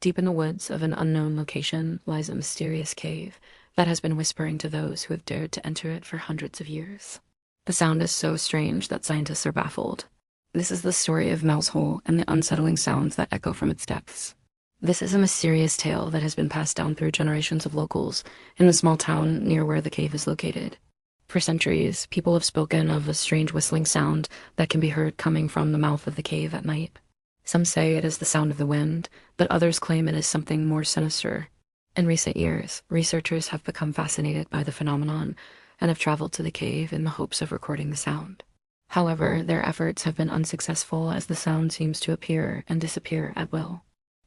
Deep in the woods of an unknown location lies a mysterious cave that has been whispering to those who have dared to enter it for hundreds of years. The sound is so strange that scientists are baffled. This is the story of Mel's Hole and the unsettling sounds that echo from its depths. This is a mysterious tale that has been passed down through generations of locals in the small town near where the cave is located. For centuries, people have spoken of a strange whistling sound that can be heard coming from the mouth of the cave at night. Some say it is the sound of the wind, but others claim it is something more sinister. In recent years, researchers have become fascinated by the phenomenon and have traveled to the cave in the hopes of recording the sound. However, their efforts have been unsuccessful as the sound seems to appear and disappear at will.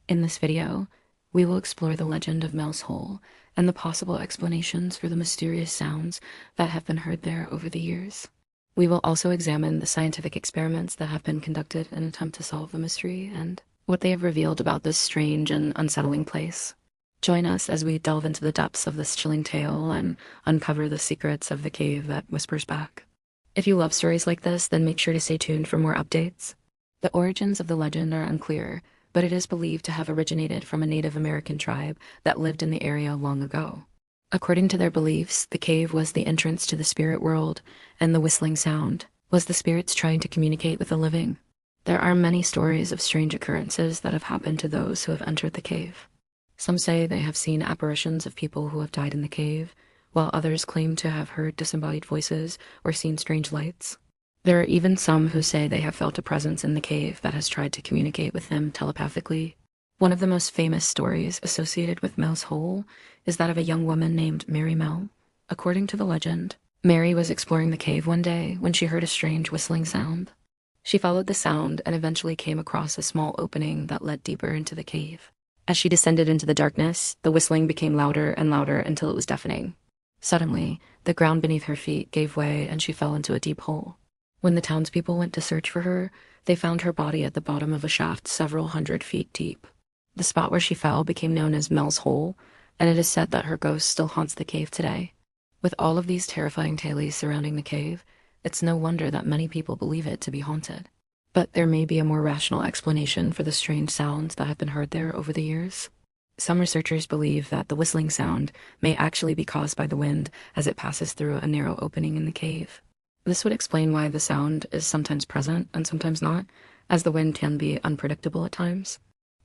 In this video, we will explore the legend of Mel's Hole and the possible explanations for the mysterious sounds that have been heard there over the years. We will also examine the scientific experiments that have been conducted in an attempt to solve the mystery and what they have revealed about this strange and unsettling place. Join us as we delve into the depths of this chilling tale and uncover the secrets of the cave that whispers back. If you love stories like this, then make sure to stay tuned for more updates. The origins of the legend are unclear, but it is believed to have originated from a Native American tribe that lived in the area long ago. According to their beliefs, the cave was the entrance to the spirit world, and the whistling sound was the spirits trying to communicate with the living. There are many stories of strange occurrences that have happened to those who have entered the cave. Some say they have seen apparitions of people who have died in the cave, while others claim to have heard disembodied voices or seen strange lights. There are even some who say they have felt a presence in the cave that has tried to communicate with them telepathically. One of the most famous stories associated with Mel's Hole is that of a young woman named Mary Mel. According to the legend, Mary was exploring the cave one day when she heard a strange whistling sound. She followed the sound and eventually came across a small opening that led deeper into the cave. As she descended into the darkness, the whistling became louder and louder until it was deafening. Suddenly, the ground beneath her feet gave way and she fell into a deep hole. When the townspeople went to search for her, they found her body at the bottom of a shaft several hundred feet deep. The spot where she fell became known as Mel's Hole, and it is said that her ghost still haunts the cave today. With all of these terrifying tales surrounding the cave, it's no wonder that many people believe it to be haunted. But there may be a more rational explanation for the strange sounds that have been heard there over the years. Some researchers believe that the whistling sound may actually be caused by the wind as it passes through a narrow opening in the cave. This would explain why the sound is sometimes present and sometimes not, as the wind can be unpredictable at times.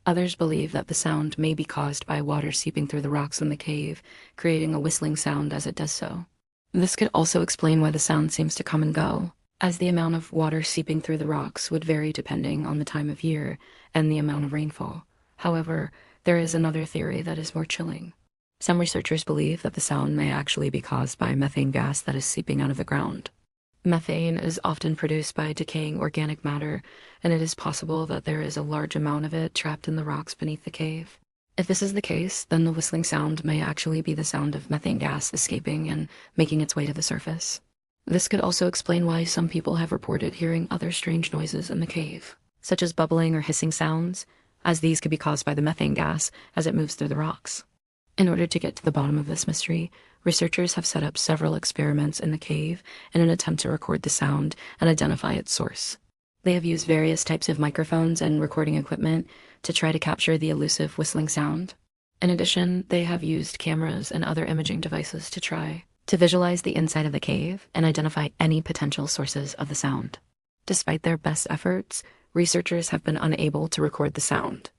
Others believe that the sound may be caused by water seeping through the rocks in the cave, creating a whistling sound as it does so. This could also explain why the sound seems to come and go, as the amount of water seeping through the rocks would vary depending on the time of year and the amount of rainfall. However, there is another theory that is more chilling. Some researchers believe that the sound may actually be caused by methane gas that is seeping out of the ground. Methane is often produced by decaying organic matter, and it is possible that there is a large amount of it trapped in the rocks beneath the cave. If this is the case, then the whistling sound may actually be the sound of methane gas escaping and making its way to the surface. This could also explain why some people have reported hearing other strange noises in the cave, such as bubbling or hissing sounds, as these could be caused by the methane gas as it moves through the rocks. In order to get to the bottom of this mystery, researchers have set up several experiments in the cave in an attempt to record the sound and identify its source. They have used various types of microphones and recording equipment to try to capture the elusive whistling sound. In addition, they have used cameras and other imaging devices to try to visualize the inside of the cave and identify any potential sources of the sound. Despite their best efforts, researchers have been unable to record the sound.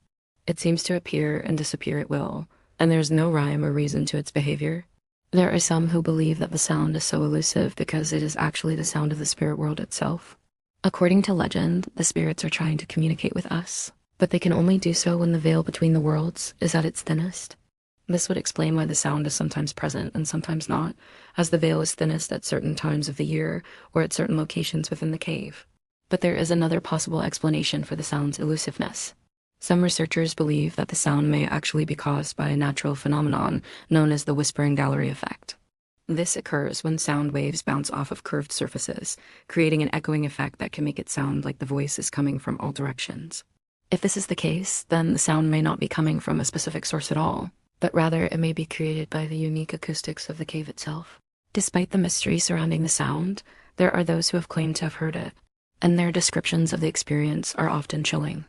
It seems to appear and disappear at will, and there's no rhyme or reason to its behavior. There are some who believe that the sound is so elusive because it is actually the sound of the spirit world itself. According to legend, the spirits are trying to communicate with us, but they can only do so when the veil between the worlds is at its thinnest. This would explain why the sound is sometimes present and sometimes not, as the veil is thinnest at certain times of the year or at certain locations within the cave. But there is another possible explanation for the sound's elusiveness. Some researchers believe that the sound may actually be caused by a natural phenomenon known as the whispering gallery effect. This occurs when sound waves bounce off of curved surfaces, creating an echoing effect that can make it sound like the voice is coming from all directions. If this is the case, then the sound may not be coming from a specific source at all, but rather it may be created by the unique acoustics of the cave itself. Despite the mystery surrounding the sound, there are those who have claimed to have heard it, and their descriptions of the experience are often chilling.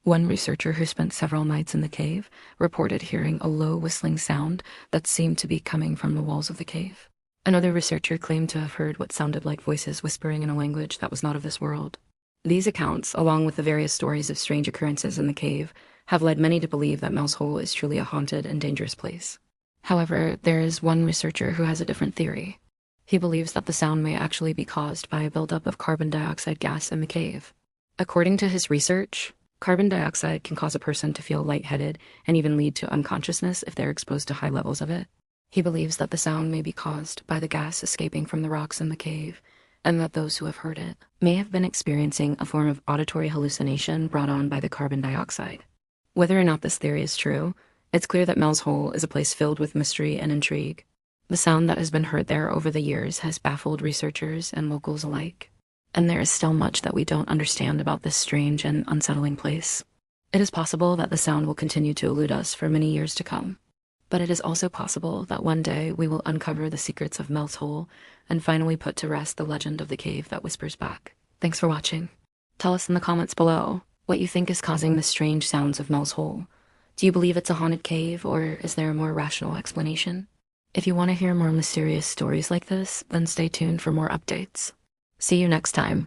One researcher who spent several nights in the cave reported hearing a low whistling sound that seemed to be coming from the walls of the cave. Another researcher claimed to have heard what sounded like voices whispering in a language that was not of this world. These accounts, along with the various stories of strange occurrences in the cave, have led many to believe that Mel's Hole is truly a haunted and dangerous place. However, there is one researcher who has a different theory. He believes that the sound may actually be caused by a buildup of carbon dioxide gas in the cave. According to his research, carbon dioxide can cause a person to feel lightheaded and even lead to unconsciousness if they're exposed to high levels of it. He believes that the sound may be caused by the gas escaping from the rocks in the cave, and that those who have heard it may have been experiencing a form of auditory hallucination brought on by the carbon dioxide. Whether or not this theory is true, it's clear that Mel's Hole is a place filled with mystery and intrigue. The sound that has been heard there over the years has baffled researchers and locals alike, and there is still much that we don't understand about this strange and unsettling place. It is possible that the sound will continue to elude us for many years to come, but it is also possible that one day we will uncover the secrets of Mel's Hole and finally put to rest the legend of the cave that whispers back. Thanks for watching. Tell us in the comments below what you think is causing the strange sounds of Mel's Hole. Do you believe it's a haunted cave, or is there a more rational explanation? If you want to hear more mysterious stories like this, then stay tuned for more updates. See you next time.